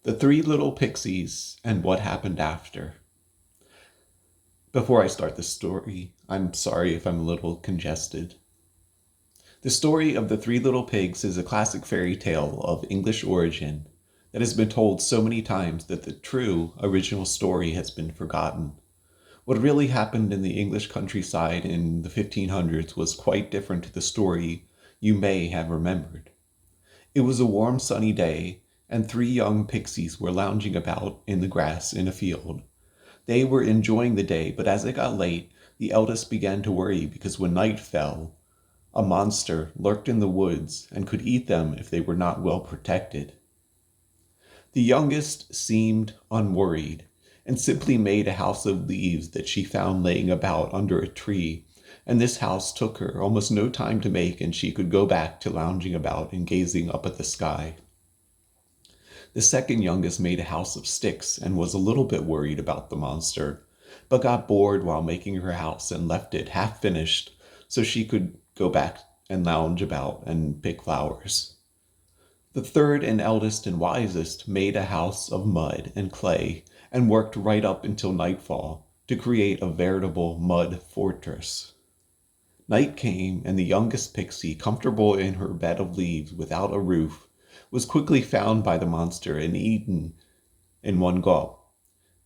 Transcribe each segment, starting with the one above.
The Three Little Pixies and What Happened After. Before I start the story, I'm sorry if I'm a little congested. The story of the Three Little Pigs is a classic fairy tale of English origin that has been told so many times that the true original story has been forgotten. What really happened in the English countryside in the 1500s was quite different to the story you may have remembered. It was a warm sunny day, and three young pixies were lounging about in the grass in a field. They were enjoying the day, but as it got late, the eldest began to worry because when night fell, a monster lurked in the woods and could eat them if they were not well protected. The youngest seemed unworried and simply made a house of leaves that she found laying about under a tree, and this house took her almost no time to make, and she could go back to lounging about and gazing up at the sky. The second youngest made a house of sticks and was a little bit worried about the monster, but got bored while making her house and left it half finished so she could go back and lounge about and pick flowers. The third and eldest and wisest made a house of mud and clay and worked right up until nightfall to create a veritable mud fortress. Night came, and the youngest pixie, comfortable in her bed of leaves without a roof, was quickly found by the monster and eaten in one gulp.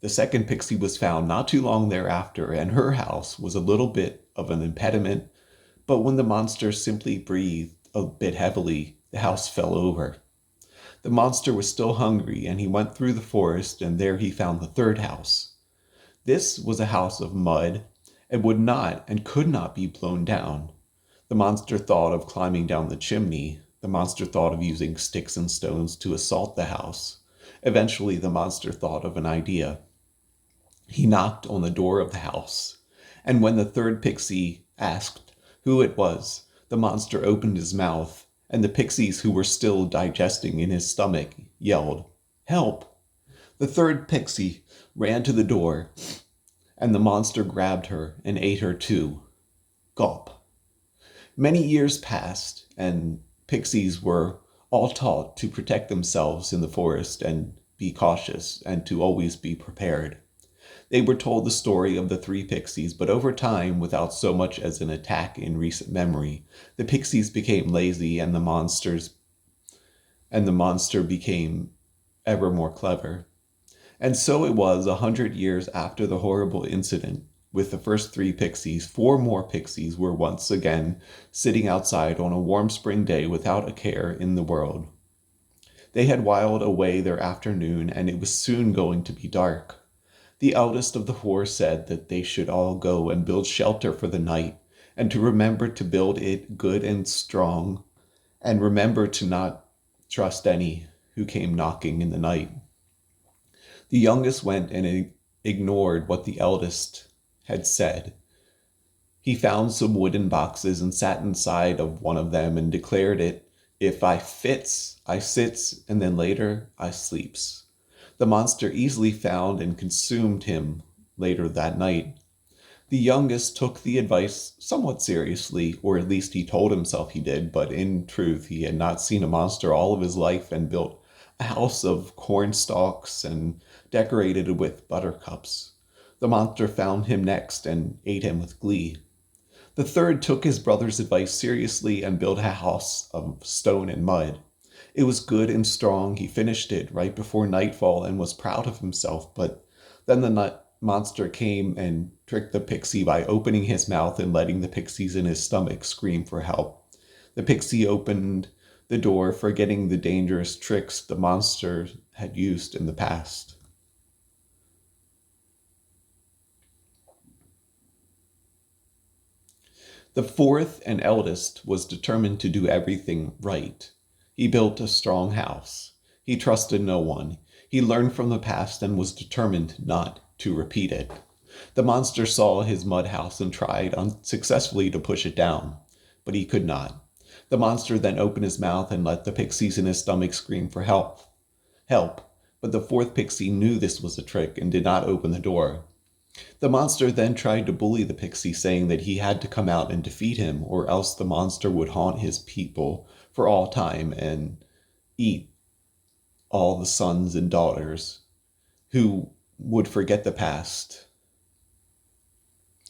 The second pixie was found not too long thereafter, and her house was a little bit of an impediment, but when the monster simply breathed a bit heavily, the house fell over. The monster was still hungry, and he went through the forest, and there he found the third house. This was a house of mud, and would not and could not be blown down. The monster thought of climbing down the chimney. The monster thought of using sticks and stones to assault the house. Eventually, the monster thought of an idea. He knocked on the door of the house, and when the third pixie asked who it was, the monster opened his mouth, and the pixies who were still digesting in his stomach yelled, "Help!" The third pixie ran to the door, and the monster grabbed her and ate her too. Gulp. Many years passed, and pixies were all taught to protect themselves in the forest and be cautious and to always be prepared. They were told the story of the three pixies, but over time, without so much as an attack in recent memory, the pixies became lazy and the monster became ever more clever. And so it was 100 years after the horrible incident with the first three pixies, four more pixies were once again sitting outside on a warm spring day without a care in the world. They had whiled away their afternoon, and it was soon going to be dark. The eldest of the four said that they should all go and build shelter for the night, and to remember to build it good and strong, and remember to not trust any who came knocking in the night. The youngest went and ignored what the eldest had said. He found some wooden boxes and sat inside of one of them and declared it, "If I fits, I sits, and then later I sleeps." The monster easily found and consumed him later that night. The youngest took the advice somewhat seriously, or at least he told himself he did, but in truth he had not seen a monster all of his life and built a house of corn stalks and decorated it with buttercups. The monster found him next and ate him with glee. The third took his brother's advice seriously and built a house of stone and mud. It was good and strong. He finished it right before nightfall and was proud of himself, but then the monster came and tricked the pixie by opening his mouth and letting the pixies in his stomach scream for help. The pixie opened the door, forgetting the dangerous tricks the monster had used in the past. The fourth and eldest was determined to do everything right. He built a strong house. He trusted no one. He learned from the past and was determined not to repeat it. The monster saw his mud house and tried unsuccessfully to push it down, but he could not. The monster then opened his mouth and let the pixies in his stomach scream for help. But the fourth pixie knew this was a trick and did not open the door. The monster then tried to bully the pixie, saying that he had to come out and defeat him, or else the monster would haunt his people for all time and eat all the sons and daughters who would forget the past.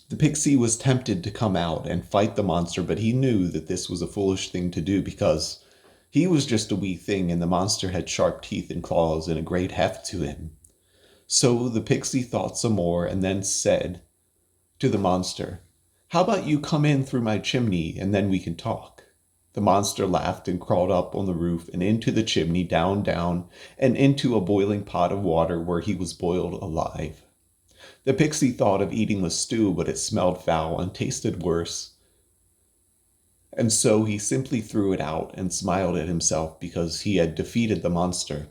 The pixie was tempted to come out and fight the monster, but he knew that this was a foolish thing to do because he was just a wee thing and the monster had sharp teeth and claws and a great heft to him. So the pixie thought some more and then said to the monster, "How about you come in through my chimney and then we can talk?" The monster laughed and crawled up on the roof and into the chimney, down, down, and into a boiling pot of water where he was boiled alive. The pixie thought of eating the stew, but it smelled foul and tasted worse, and so he simply threw it out and smiled at himself because he had defeated the monster.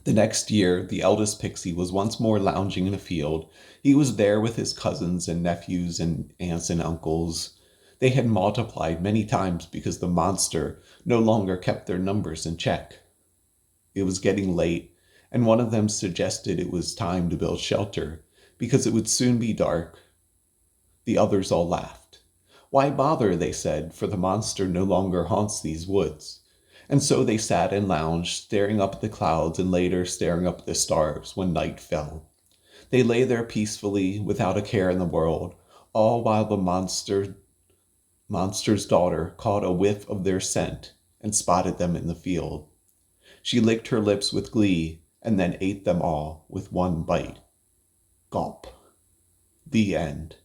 The next year, the eldest pixie was once more lounging in a field. He was there with his cousins and nephews and aunts and uncles. They had multiplied many times because the monster no longer kept their numbers in check. It was getting late, and one of them suggested it was time to build shelter because it would soon be dark. The others all laughed. "Why bother?" they said, "for the monster no longer haunts these woods." And so they sat and lounged, staring up at the clouds and later staring up at the stars when night fell. They lay there peacefully, without a care in the world, all while the monster's daughter caught a whiff of their scent and spotted them in the field. She licked her lips with glee and then ate them all with one bite. Gulp. The end.